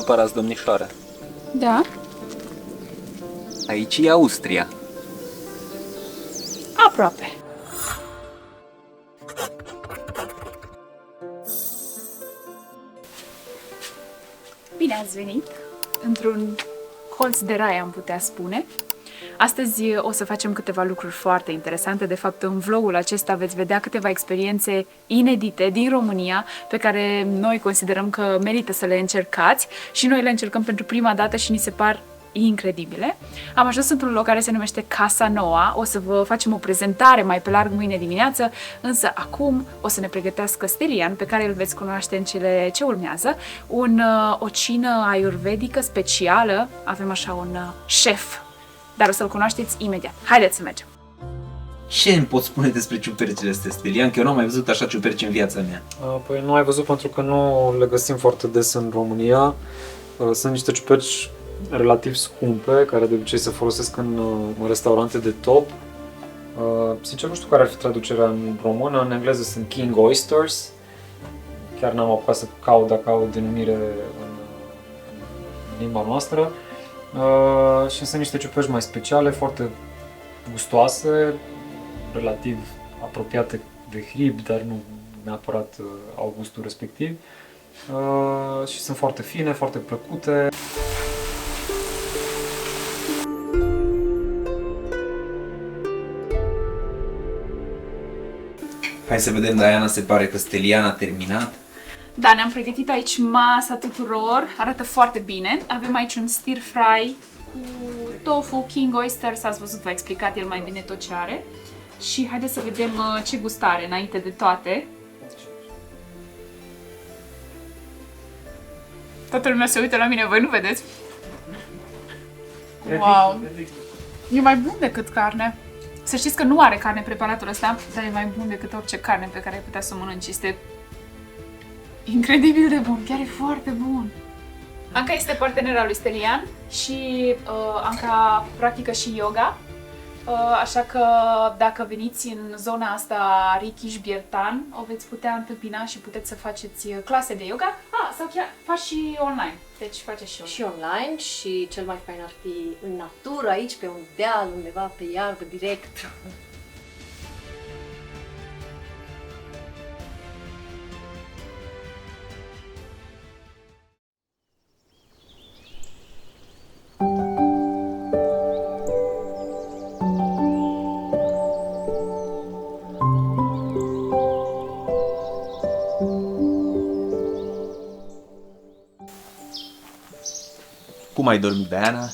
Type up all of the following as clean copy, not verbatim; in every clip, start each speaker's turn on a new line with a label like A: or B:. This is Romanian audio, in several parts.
A: supărați, domnișoară.
B: Da?
A: Aici e Austria.
B: Aproape. Bine ați venit într-un colț de rai, am putea spune. Astăzi o să facem câteva lucruri foarte interesante. De fapt, în vlogul acesta veți vedea câteva experiențe inedite din România pe care noi considerăm că merită să le încercați și noi le încercăm pentru prima dată și ni se par incredibile. Am ajuns într-un loc care se numește Casa Noua. O să vă facem o prezentare mai pe larg mâine dimineață, însă acum o să ne pregătească Stelian, pe care îl veți cunoaște în cele ce urmează, o cină ayurvedică specială. Avem așa un șef, dar o să-l cunoașteți imediat. Haideți să mergem!
A: Ce îmi poți spune despre ciupercile astea, Stelian? Că eu nu am mai văzut așa ciuperci în viața mea.
C: Păi nu ai văzut pentru că nu le găsim foarte des în România. Sunt niște ciuperci relativ scumpe, care de obicei se folosesc în restaurante de top. Sincer, nu știu care ar fi traducerea în română. În engleză sunt King Oysters. Chiar n-am apucat să caut dacă au denumire în limba noastră. Și sunt niște ciuperci mai speciale, foarte gustoase, relativ apropiate de hrib, dar nu neapărat au gustul respectiv. Și sunt foarte fine, foarte plăcute.
A: Hai să vedem, Diana, se pare că Stelian a terminat.
B: Da, ne-am pregătit aici masa tuturor, arată foarte bine. Avem aici un stir fry cu tofu, King Oysters, ați văzut, v-a explicat el mai bine tot ce are. Și haideți să vedem ce gust are înainte de toate. Toată lumea se uită la mine, voi nu vedeți? Wow! E mai bun decât carne. Să știți că nu are carne preparatul ăsta, dar e mai bun decât orice carne pe care ai putea să o mănânci. Este incredibil de bun, chiar e foarte bun. Anca este partenera lui Stelian și Anca practică și yoga. Așa că dacă veniți în zona asta Richiș-Biertan, o veți putea întâmpina și puteți să faceți clase de yoga. Sau chiar faci și online. Deci faceți și online.
D: Și online și cel mai fain ar fi în natură, aici pe un deal, undeva pe iarbă, direct.
A: Cum ai dormit, Diana?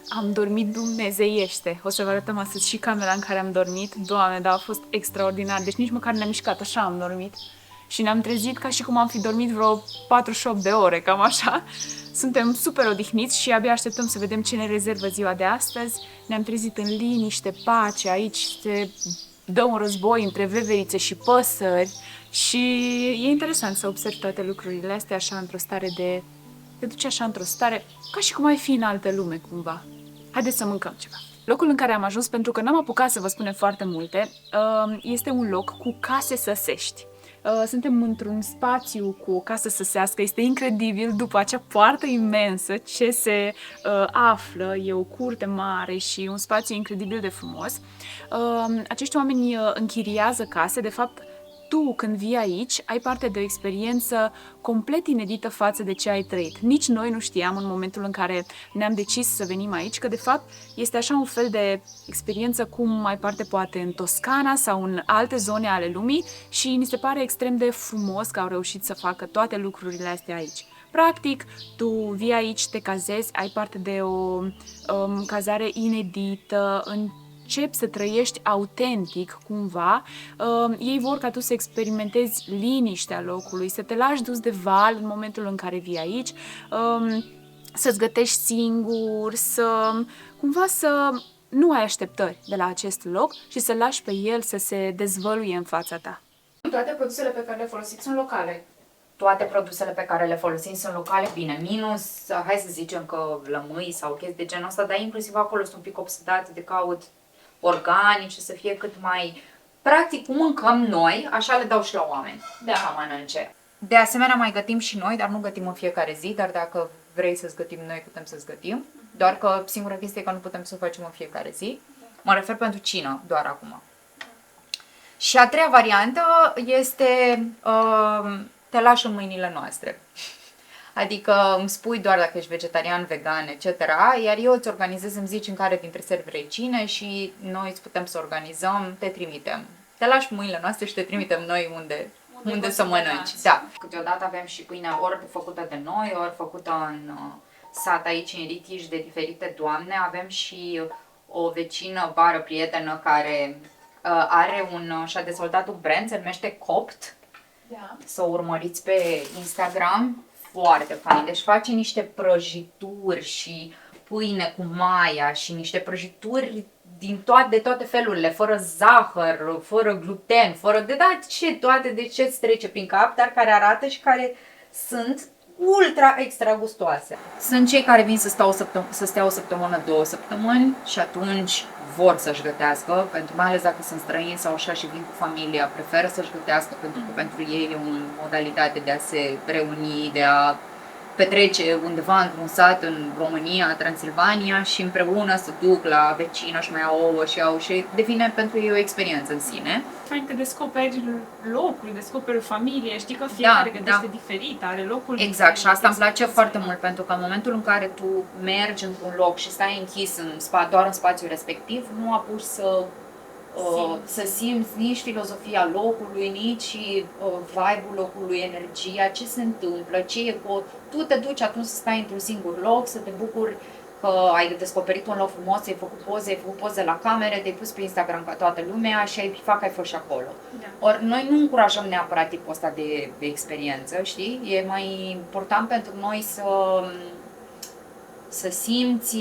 B: Am dormit dumnezeiește. O să vă arătăm astăzi și camera în care am dormit. Doamne, dar a fost extraordinar. Deci nici măcar ne-am mișcat, așa am dormit. Și ne-am trezit ca și cum am fi dormit vreo 48 de ore, cam așa. Suntem super odihniți și abia așteptăm să vedem ce ne rezervă ziua de astăzi. Ne-am trezit în liniște, pace, aici se dă un război între veverițe și păsări. Și e interesant să observi toate lucrurile astea așa într-o stare de... Te duce așa într-o stare ca și cum ai fi în altă lume, cumva. Haideți să mâncăm ceva. Locul în care am ajuns, pentru că n-am apucat să vă spunem foarte multe, este un loc cu case săsești. Suntem într-un spațiu cu o casă săsească. Este incredibil după acea poartă imensă ce se află. E o curte mare și un spațiu incredibil de frumos. Acești oameni închiriază case. De fapt, tu, când vii aici, ai parte de o experiență complet inedită față de ce ai trăit. Nici noi nu știam în momentul în care ne-am decis să venim aici, că de fapt este așa un fel de experiență cum ai parte poate în Toscana sau în alte zone ale lumii și ni se pare extrem de frumos că au reușit să facă toate lucrurile astea aici. Practic, tu vii aici, te cazezi, ai parte de o cazare inedită, începi să trăiești autentic cumva, ei vor ca tu să experimentezi liniștea locului, să te lași dus de val în momentul în care vii aici, să-ți gătești singur, cumva să nu ai așteptări de la acest loc și să lași pe el să se dezvăluie în fața ta. Toate produsele pe care le folosiți sunt locale.
E: Toate produsele pe care le folosim sunt locale, bine, minus, hai să zicem că lămâi sau chestii de genul ăsta, dar inclusiv acolo sunt un pic obsedate de caut organice, să fie cât mai... Practic, cum mâncăm noi, așa le dau și la oameni,
B: Da.
E: ca mănânce. De asemenea, mai gătim și noi, dar nu gătim în fiecare zi, dar dacă vrei să-ți gătim, noi putem să-ți gătim, doar că singura chestie e că nu putem să o facem în fiecare zi. Mă refer pentru cină, doar acum. Și a treia variantă este te lași în mâinile noastre. Adică îmi spui doar dacă ești vegetarian, vegan, etc. Iar eu îți organizez, îmi zici în care dintre seri vrei cine și noi îți putem să organizăm, te trimitem. Te lași în mâinile noastre și te trimitem noi unde să mănânci. Da. Câteodată avem și pâine ori făcută de noi, ori făcută în sat aici în Ritiș de diferite doamne. Avem și o vecină, bară, prietenă care și-a dezvoltat un brand, se numește Copt.
B: Da.
E: Să o urmăriți pe Instagram, foarte fain. Deci face niște prăjituri și pâine cu maia și niște prăjituri de toate felurile, fără zahăr, fără gluten, fără de toate de ce îți trece prin cap, dar care arată și care sunt ultra extra gustoase. Sunt cei care vin să stea o săptămână, 2 săptămâni și atunci vor să-și gătească, mai ales dacă sunt străini sau așa și vin cu familia, preferă să-și gătească pentru că pentru ei e o modalitate de a se reuni, de a petrece undeva într-un sat în România, Transilvania și împreună să duc la vecină și mai au ouă și devine pentru ei o experiență în sine.
B: Fain, te descoperi locul, descoperi familie, știi că fiecare gătește diferit, are locul
E: exact,
B: diferit,
E: și asta îmi place foarte mult, pentru că în momentul în care tu mergi într-un loc și stai închis doar în spațiul respectiv, nu apuci să simți nici filozofia locului, nici vibe-ul locului, energia, ce se întâmplă, ce e tu te duci atunci să stai într-un singur loc, să te bucuri că ai descoperit un loc frumos, ai făcut poze la camere, te-ai pus pe Instagram ca toată lumea și ai fost și acolo. Da. Ori noi nu încurajăm neapărat tipul ăsta de experiență, știi? E mai important pentru noi să simți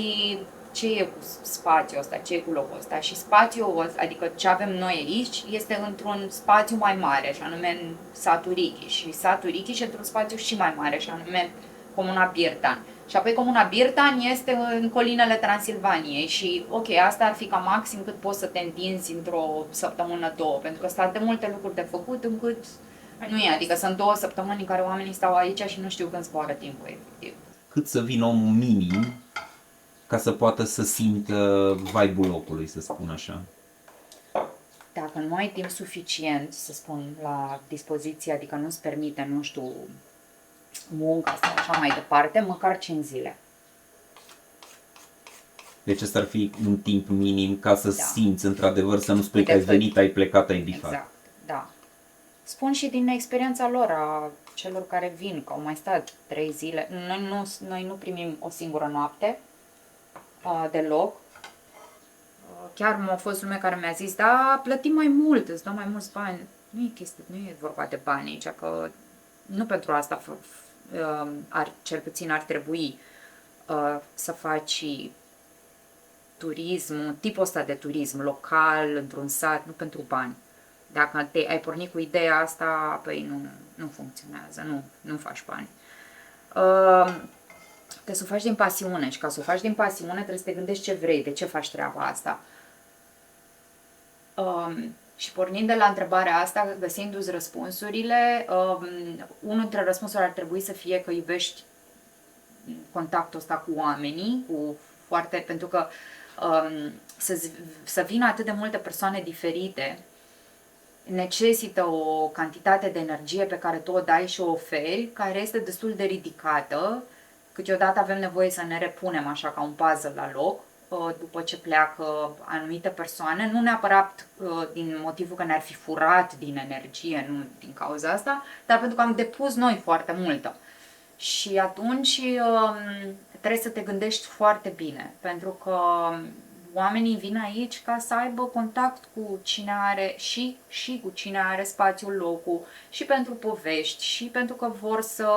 E: ce e cu spațiul ăsta, ce e cu locul ăsta. Și spațiul ăsta, adică ce avem noi aici, este într-un spațiu mai mare, și anume în satul Richiș. Și satul Richiș e într-un spațiu și mai mare, și anume Comuna Birtan. Și apoi Comuna Birtan este în colinele Transilvaniei și, ok, asta ar fi ca maxim cât poți să te întinzi într-o săptămână, 2, pentru că sunt de multe lucruri de făcut încât nu e, adică sunt 2 săptămâni în care oamenii stau aici și nu știu când zboară timpul, efectiv.
A: Cât să vină omul minim ca să poată să simtă vibe-ul locului, să spun așa?
E: Dacă nu ai timp suficient, să spun, la dispoziție, adică nu-ți permite, nu știu, munca sau așa mai departe, măcar 5 zile.
A: Deci ăsta ar fi un timp minim ca să simți într-adevăr, să nu spui că ai venit, ai plecat, ai bifat.
E: Exact, da. Spun și din experiența lor, a celor care vin, că au mai stat 3 zile. Noi nu primim o singură noapte deloc. Chiar m-a fost lume care mi-a zis, da, plătim mai mult, îți dau mai mulți bani. Nu e vorba de bani aici, că nu pentru asta cel puțin ar trebui să faci turism, tipul ăsta de turism local, într-un sat, nu pentru bani. Dacă ai pornit cu ideea asta, păi nu funcționează, nu faci bani. Trebuie să o faci din pasiune și ca să o faci din pasiune trebuie să te gândești ce vrei, de ce faci treaba asta. Și pornind de la întrebarea asta, găsindu-ți răspunsurile, unul dintre răspunsuri ar trebui să fie că iubești contactul ăsta cu oamenii, pentru că să vină atât de multe persoane diferite necesită o cantitate de energie pe care tu o dai și o oferi, care este destul de ridicată. Câteodată avem nevoie să ne repunem așa ca un puzzle la loc după ce pleacă anumite persoane, nu neapărat din motivul că ne-ar fi furat din energie, nu din cauza asta, dar pentru că am depus noi foarte multă. Și atunci trebuie să te gândești foarte bine, pentru că oamenii vin aici ca să aibă contact cu cine are și cu cine are spațiul, locul, și pentru povești, și pentru că vor să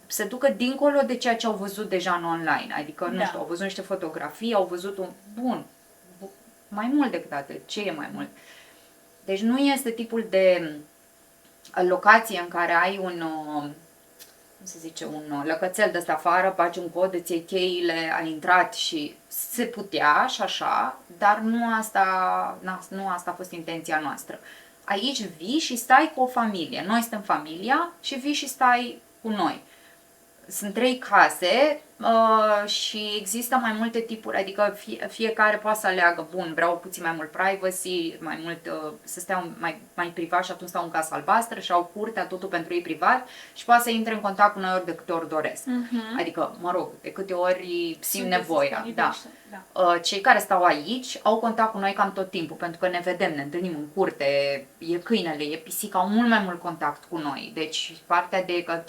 E: se ducă dincolo de ceea ce au văzut deja în online. Adică, nu știu, au văzut niște fotografii, au văzut mai mult decât atât. Ce e mai mult? Deci nu este tipul de locație în care ai un lăcățel de ăsta afară, bagi un cod, îți iei cheile, ai intrat și se putea și așa, dar nu asta a fost intenția noastră. Aici vii și stai cu o familie. Noi suntem familia și vii și stai cu noi. sunt 3 case și există mai multe tipuri, adică fiecare poate să aleagă, bun, vreau puțin mai mult privacy, mai mult să stea mai privat și atunci stau în casa albastră și au curtea, totul pentru ei privat și poate să intre în contact cu noi ori de câte ori doresc. Adică, mă rog, de câte ori simt nevoia. Da. Cei care stau aici au contact cu noi cam tot timpul, pentru că ne vedem, ne întâlnim în curte, e câinele, e pisica, au mult mai mult contact cu noi. Deci partea de că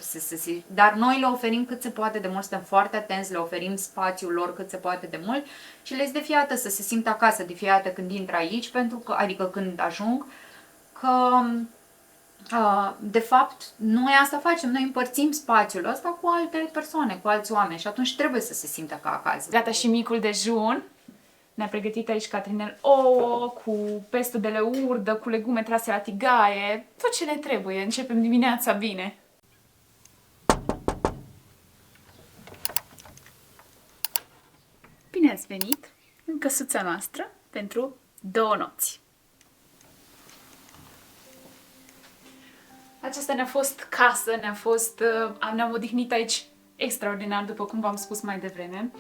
E: dar noi le oferim cât se poate de mult, suntem foarte atenți, le oferim spațiul lor cât se poate de mult și le de fiecare dată să se simtă acasă de fiecare dată când intră aici, pentru că, adică când ajung, că de fapt noi asta facem, noi împărțim spațiul ăsta cu alte persoane, cu alți oameni și atunci trebuie să se simtă ca acasă.
B: Gata și micul dejun. Ne-a pregătit aici Catrinel ouă cu pesto de leurdă, cu legume trase la tigaie, tot ce ne trebuie. Începem dimineața bine. Bine ați venit în căsuța noastră pentru 2 nopți. Aceasta ne-a fost casă, ne-am odihnit aici extraordinar, după cum v-am spus mai devreme.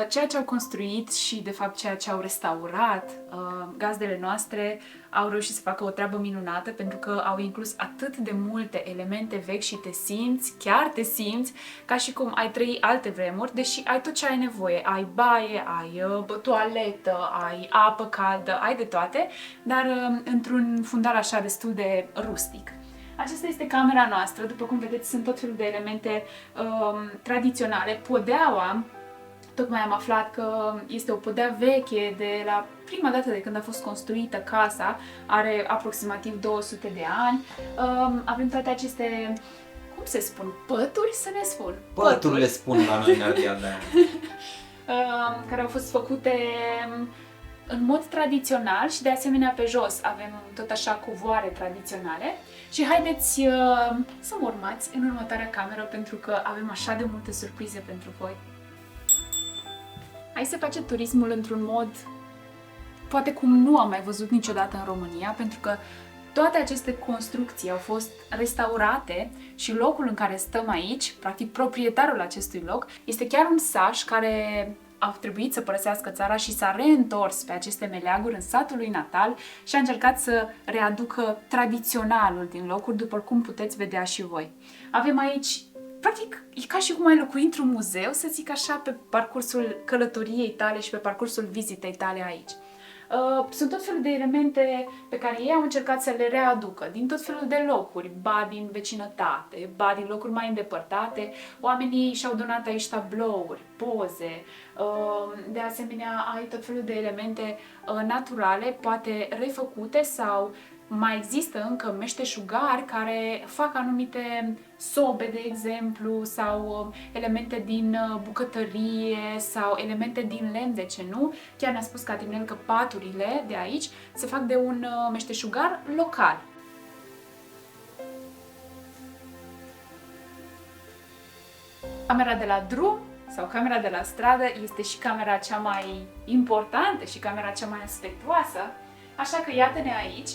B: Ceea ce au construit și, de fapt, ceea ce au restaurat, gazdele noastre au reușit să facă o treabă minunată, pentru că au inclus atât de multe elemente vechi și chiar te simți ca și cum ai trăi alte vremuri, deși ai tot ce ai nevoie. Ai baie, ai toaletă, ai apă caldă, ai de toate, dar într-un fundal așa destul de rustic. Aceasta este camera noastră, după cum vedeți sunt tot felul de elemente tradiționale. Podeaua, tocmai am aflat că este o podea veche de la prima dată de când a fost construită casa, are aproximativ 200 de ani. Avem toate aceste, cum se spun, pături să ne spun?
A: Pături le spun la noi în Ardeal,
B: care au fost făcute în mod tradițional și de asemenea pe jos avem tot așa covoare tradiționale. Și haideți să mă urmați în următoarea cameră pentru că avem așa de multe surprize pentru voi. Aici se face turismul într-un mod poate cum nu am mai văzut niciodată în România, pentru că toate aceste construcții au fost restaurate și locul în care stăm aici, practic proprietarul acestui loc, este chiar un saș care a trebuit să părăsească țara și s-a reîntors pe aceste meleaguri în satul lui natal și a încercat să readucă tradiționalul din locuri, după cum puteți vedea și voi. Avem aici, practic, e ca și cum ai locui într-un muzeu, să zic așa, pe parcursul călătoriei tale și pe parcursul vizitei tale aici. Sunt tot felul de elemente pe care ei au încercat să le readucă din tot felul de locuri, ba din vecinătate, ba din locuri mai îndepărtate. Oamenii și-au donat aici tablouri, poze, de asemenea ai tot felul de elemente naturale, poate refăcute sau mai există încă meșteșugari care fac anumite sobe, de exemplu, sau elemente din bucătărie sau elemente din lemn, de ce nu? Chiar ne-a spus Catrinel că paturile de aici se fac de un meșteșugar local. Camera de la drum sau camera de la stradă este și camera cea mai importantă și camera cea mai aspectuoasă, așa că iată-ne aici.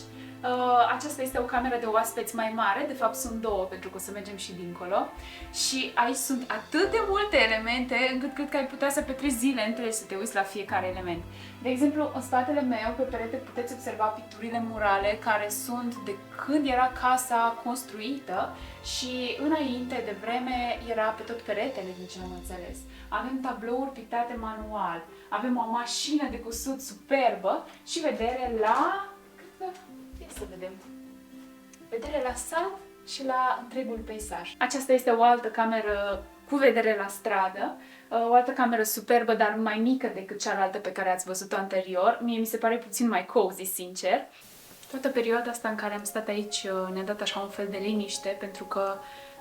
B: Aceasta este o cameră de oaspeți mai mare, de fapt sunt două pentru că o să mergem și dincolo și aici sunt atât de multe elemente încât cred că ai putea să petreci zile întregi să te uiți la fiecare element. De exemplu, în spatele meu, pe perete, puteți observa picturile murale care sunt de când era casa construită și înainte de vreme era pe tot peretele, din ce am înțeles. Avem tablouri pictate manual, avem o mașină de cusut superbă și vedere la... să vedem. Vedere la sat și la întregul peisaj. Aceasta este o altă cameră cu vedere la stradă, o altă cameră superbă, dar mai mică decât cealaltă pe care ați văzut-o anterior. Mie mi se pare puțin mai cozy, sincer. Toată perioada asta în care am stat aici ne-a dat așa un fel de liniște, pentru că,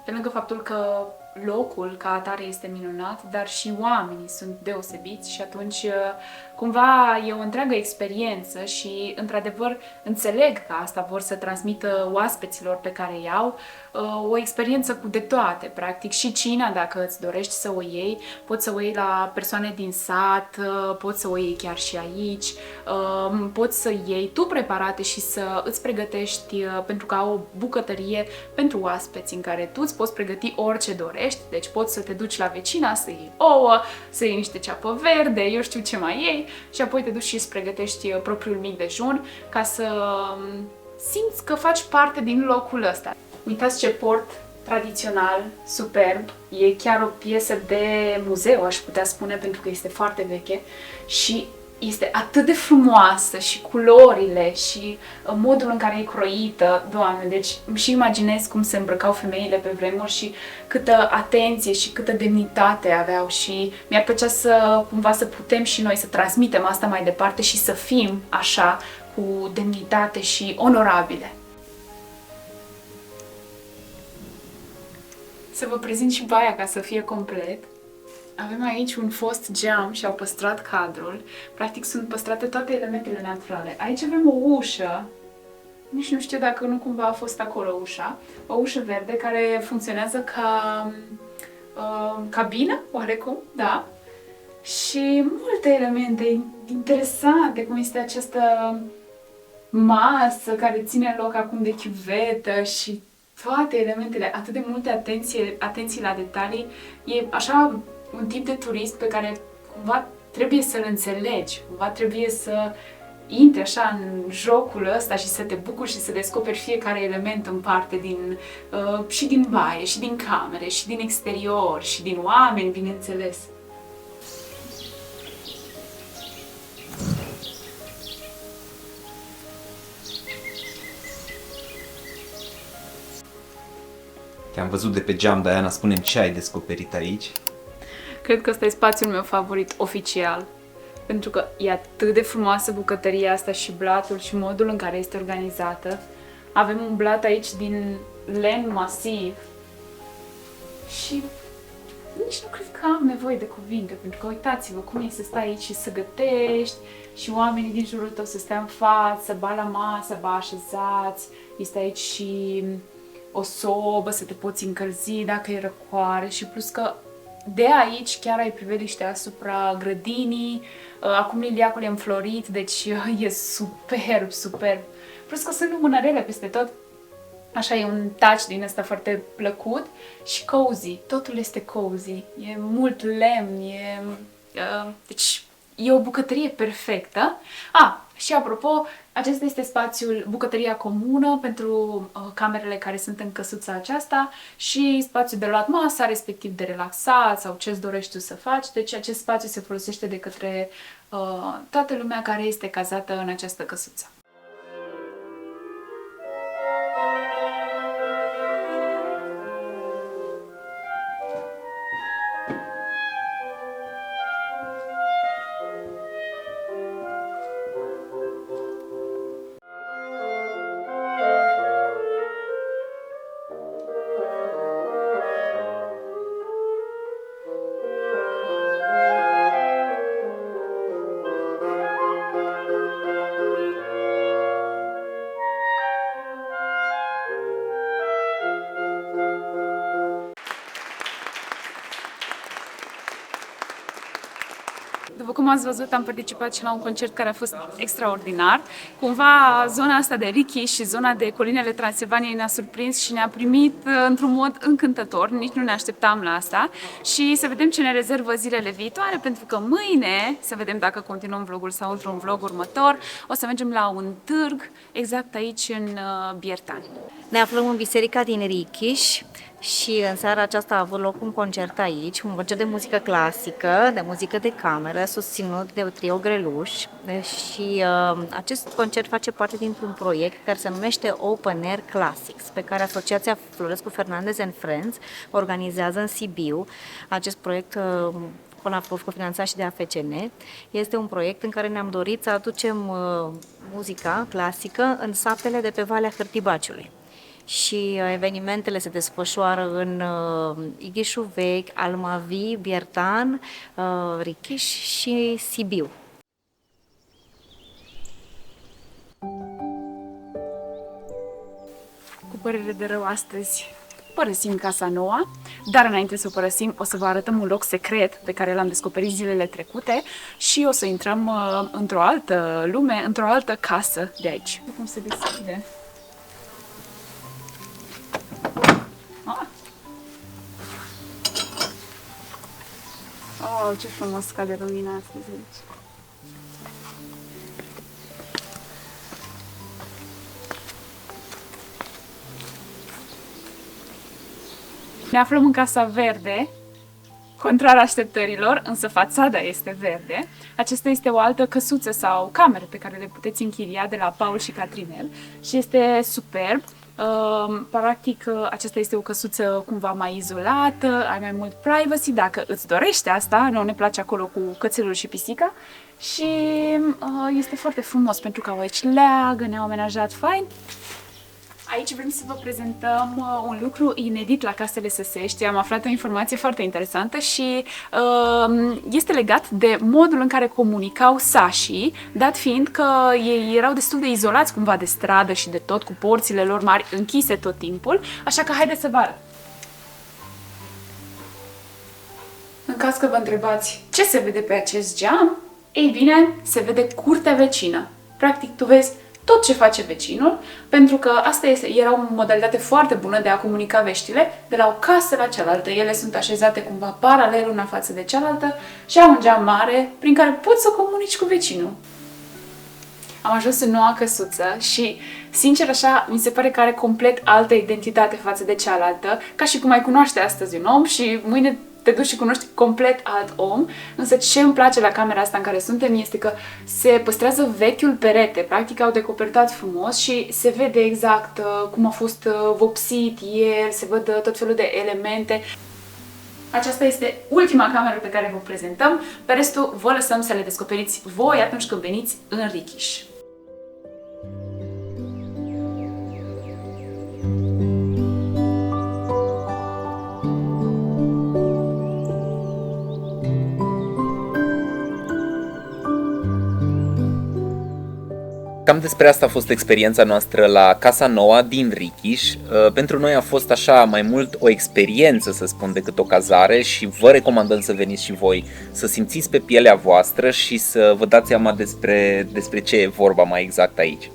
B: pe lângă faptul că locul ca atare este minunat, dar și oamenii sunt deosebiți și atunci cumva e o întreagă experiență și într-adevăr înțeleg că asta vor să transmită oaspeților pe care îi au, o experiență cu de toate, practic și cina, dacă îți dorești să o iei, poți să o iei la persoane din sat, poți să o iei chiar și aici, poți să iei tu preparate și să îți pregătești, pentru că au o bucătărie pentru oaspeți în care tu îți poți pregăti orice dorești. dorești, deci poți să te duci la vecina să iei ouă, să iei niște ceapă verde, eu știu ce mai iei și apoi te duci și îți pregătești propriul mic dejun ca să simți că faci parte din locul ăsta. Uitați ce port tradițional, superb, e chiar o piesă de muzeu, aș putea spune, pentru că este foarte veche și este atât de frumoasă și culorile și modul în care e croită, Doamne, deci și imaginez cum se îmbrăcau femeile pe vremuri și câtă atenție și câtă demnitate aveau și mi-ar plăcea să cumva să putem și noi să transmitem asta mai departe și să fim așa cu demnitate și onorabile. Să vă prezint și baia ca să fie complet. Avem aici un fost geam și au păstrat cadrul. Practic sunt păstrate toate elementele naturale. Aici avem o ușă. Nici nu știu dacă nu cumva a fost acolo ușa. O ușă verde care funcționează ca cabină, oarecum, da. Și multe elemente interesante, cum este această masă care ține loc acum de chiuvetă și toate elementele, atât de multe atenții la detalii. E așa un tip de turist pe care cumva trebuie să-l înțelegi, cumva trebuie să intri așa în jocul ăsta și să te bucuri și să descoperi fiecare element în parte și din baie, și din camere, și din exterior, și din oameni, bineînțeles.
A: Te-am văzut de pe geam, Diana, spune-mi ce ai descoperit aici.
B: Cred că ăsta e spațiul meu favorit oficial, pentru că e atât de frumoasă bucătăria asta și blatul și modul în care este organizată. Avem un blat aici din len masiv și nici nu cred că am nevoie de cuvinte, pentru că uitați-vă cum e să stai aici și să gătești și oamenii din jurul tău să stea în față, ba la masă, ba așezați. Este aici și o sobă să te poți încălzi dacă e răcoare și plus că de aici chiar ai priveliște asupra grădinii. Acum liliacul e înflorit, deci e superb, superb. Plus că sunt lumânărele peste tot. Așa e un touch din ăsta foarte plăcut și cozy. Totul este cozy. E mult lemn, deci e o bucătărie perfectă. Și apropo, acesta este spațiul, bucătăria comună pentru camerele care sunt în căsuța aceasta și spațiul de luat masa, respectiv de relaxat sau ce-ți dorești tu să faci. Deci acest spațiu se folosește de către toată lumea care este cazată în această căsuță. După cum ați văzut, am participat și la un concert care a fost extraordinar. Cumva zona asta de Richiș și zona de colinele Transilvaniei ne-a surprins și ne-a primit într-un mod încântător, nici nu ne așteptam la asta. Și să vedem ce ne rezervă zilele viitoare, pentru că mâine, să vedem dacă continuăm vlogul sau într-un vlog următor, o să mergem la un târg exact aici în Biertani.
F: Ne aflăm în biserica din Richiș și în seara aceasta a avut loc un concert aici, un concert de muzică clasică, de muzică de cameră, susținut de trio Greluș și acest concert face parte dintr-un proiect care se numește Open Air Classics, pe care Asociația Florescu Fernandez and Friends organizează în Sibiu. Acest proiect a fost cofinanțat și de AFCN. Este un proiect în care ne-am dorit să aducem muzica clasică în satele de pe Valea Hârtibaciului. Și evenimentele se desfășoară în Ighișul Vechi, Almavi, Biertan, Richiș și Sibiu.
B: Cu părere de rău, astăzi părăsim casa nouă, dar înainte să o părăsim o să vă arătăm un loc secret pe care l-am descoperit zilele trecute și o să intrăm într-o altă lume, într-o altă casă de aici. Cum se deschide? Oh, ce frumos scade lumina astăzi aici. Ne aflăm în Casa Verde, contrar așteptărilor, însă fațada este verde. Acesta este o altă căsuță sau cameră pe care le puteți închiria de la Paul și Catrinel și este superb. Practic, aceasta este o căsuță cumva mai izolată, ai mai mult privacy dacă îți dorește asta, nouă ne place acolo cu cățelul și pisica și este foarte frumos pentru că au aici leagă, ne-au amenajat fain. Aici vrem să vă prezentăm un lucru inedit la Casele Săsești. Am aflat o informație foarte interesantă și este legat de modul în care comunicau sașii, dat fiind că ei erau destul de izolați cumva de stradă și de tot, cu porțile lor mari închise tot timpul, așa că haideți să vă arăt. În caz că vă întrebați ce se vede pe acest geam, ei bine, se vede curtea vecină. Practic, tu vezi tot ce face vecinul, pentru că asta era o modalitate foarte bună de a comunica veștile de la o casă la cealaltă. Ele sunt așezate cumva paralel una față de cealaltă și au un geam mare prin care poți să comunici cu vecinul. Am ajuns în noua căsuță și, sincer așa, mi se pare că are complet altă identitate față de cealaltă, ca și cum ai cunoaște astăzi un om și mâine te duci și cunoști complet alt om, însă ce îmi place la camera asta în care suntem este că se păstrează vechiul perete, practic au decopertat frumos și se vede exact cum a fost vopsit el, se văd tot felul de elemente. Aceasta este ultima cameră pe care vă prezentăm, pe restul vă lăsăm să le descoperiți voi atunci când veniți în Richiș.
G: Cam despre asta a fost experiența noastră la Casa Noua din Richiș. Pentru noi a fost așa mai mult o experiență, să spun, decât o cazare și vă recomandăm să veniți și voi, să simțiți pe pielea voastră și să vă dați seama despre ce e vorba mai exact aici.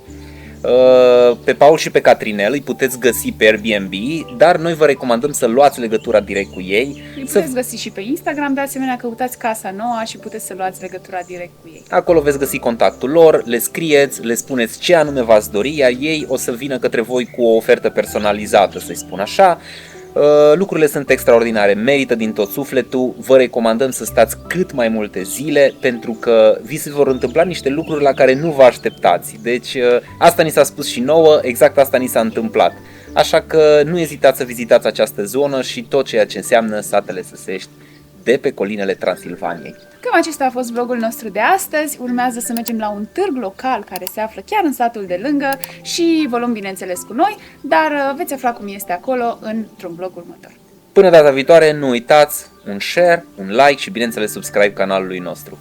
G: Pe Paul și pe Catrinel îi puteți găsi pe Airbnb, dar noi vă recomandăm să luați legătura direct cu ei.
B: Îi puteți găsi și pe Instagram, de asemenea căutați Casa Noua și puteți să luați legătura direct cu ei.
G: Acolo veți găsi contactul lor, le scrieți, le spuneți ce anume v-ați dori, iar ei o să vină către voi cu o ofertă personalizată, să-i spun așa. Lucrurile sunt extraordinare, merită din tot sufletul, vă recomandăm să stați cât mai multe zile pentru că vi se vor întâmpla niște lucruri la care nu vă așteptați. Deci asta ni s-a spus și nouă, exact asta ni s-a întâmplat. Așa că nu ezitați să vizitați această zonă și tot ceea ce înseamnă satele Săsești de pe colinele Transilvaniei.
B: Cam acesta a fost vlogul nostru de astăzi. Urmează să mergem la un târg local care se află chiar în satul de lângă și vă luăm bineînțeles cu noi, dar veți afla cum este acolo într-un vlog următor.
G: Până data viitoare, nu uitați un share, un like și bineînțeles subscribe canalului nostru.